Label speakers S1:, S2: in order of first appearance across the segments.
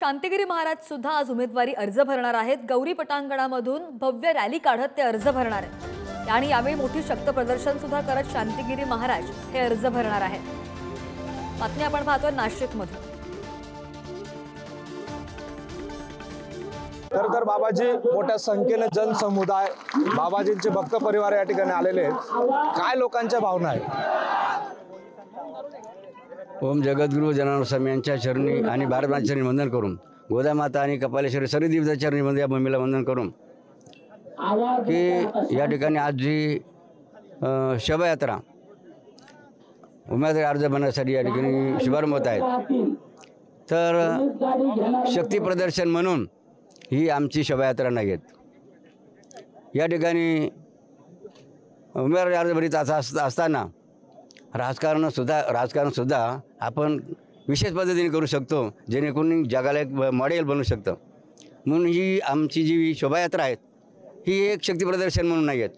S1: शांतिगिरी महाराज सुद्धा आज उमेदवारी अर्ज भरणार आहेत। गौरी पटांगणामधून भव्य रॅली काढत ते अर्ज भरणार आहेत आणि यावेळी मोठी शक्त प्रदर्शन सुद्धा करत शांतिगिरी महाराज हे अर्ज भरणार आहेत। बातमी आपण पाहतोय नाशिकमधून।
S2: तर बाबाजी मोठ्या संख्येने जनसमुदाय बाबाजींचे भक्त परिवार या ठिकाणी आलेले आहेत। काय लोकांच्या भावना आहेत?
S3: ओम जगद्गुरु जनार्दन स्वामी यांच्या चरणी आणि भारतमातेच्या चरणी वंदन करून, गोदामाता आणि कपालेश्वरी सर्व देवतांच्या चरणी मध्ये या भूमीला वंदन करून की या ठिकाणी आज जी शोभायात्रा उमेदवारी अर्ज भरण्यासाठी या ठिकाणी शुभारंभ होत आहेत, तर शक्ती प्रदर्शन म्हणून ही आमची शोभायात्रा नाही आहेत। या ठिकाणी उमेदवारी अर्ज भरीत असताना राजकारण सुद्धा आपण विशेष पद्धतीने करू शकतो, जेणेकरून जगाला एक मॉडेल बनू शकतं। म्हणून ही आमची जी शोभायात्रा आहेत ही एक शक्ती प्रदर्शन म्हणून नाही आहेत,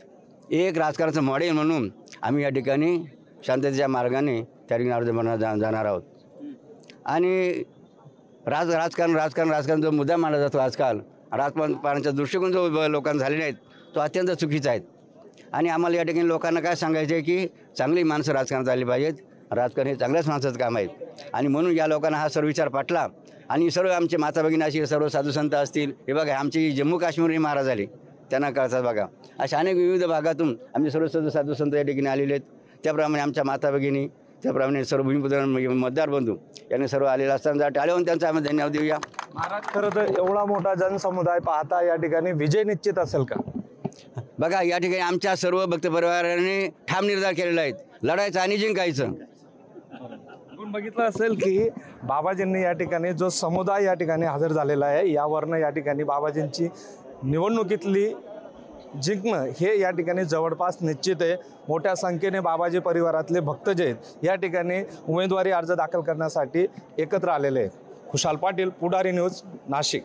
S3: एक राजकारणाचं मॉडेल म्हणून आम्ही या ठिकाणी शांततेच्या मार्गाने त्या ठिकाणी अर्ज भरण्यास जाणार आहोत। आणि राजकारण जो मुद्दा मानला जातो आजकाल, राजकारणाचा दृष्टिकोन जो लोकांना झालेले आहेत तो अत्यंत चुकीचा आहे। आणि आम्हाला या ठिकाणी लोकांना काय सांगायचं आहे की चांगली माणसं राजकारणात आली पाहिजेत, राजकारण हे चांगल्याच माणसाचं काम आहे। आणि म्हणून या लोकांना हा सर्व विचार पटला आणि सर्व आमचे माता भगिनी असतील, सर्व साधू संत असतील, हे बघा आमचे जम्मू काश्मीर महाराज आले, त्यांना कळतात बघा। अशा अनेक विविध भागातून आमचे सर्व साधू संत या ठिकाणी आलेले आहेत। त्याप्रमाणे आमच्या माता भगिनी, त्याप्रमाणे सर्व भूमिपुत्र मतदार बंधू यांनी सर्व आलेला असताना टाळेवून त्यांचा आम्ही धन्यवाद देऊया।
S2: महाराज, खरं तर एवढा मोठा जनसमुदाय पाहता या ठिकाणी विजय निश्चित असेल का?
S3: बघा या ठिकाणी आमच्या सर्व भक्त परिवाराने ठाम निर्धार केलेला आहे, लढायचं आणि जिंकायचं।
S2: आपण बघितलं असेल की बाबाजींनी या ठिकाणी जो समुदाय या ठिकाणी हजर झालेला आहे, यावरनं या ठिकाणी बाबाजींची निवडणुकीतली जिंकणं हे या ठिकाणी जवळपास निश्चित आहे। मोठ्या संख्येने बाबाजी परिवारातले भक्त जे आहेत या ठिकाणी उमेदवारी अर्ज दाखल करण्यासाठी एकत्र आलेले आहेत। खुशाल पाटील, पुढारी न्यूज, नाशिक।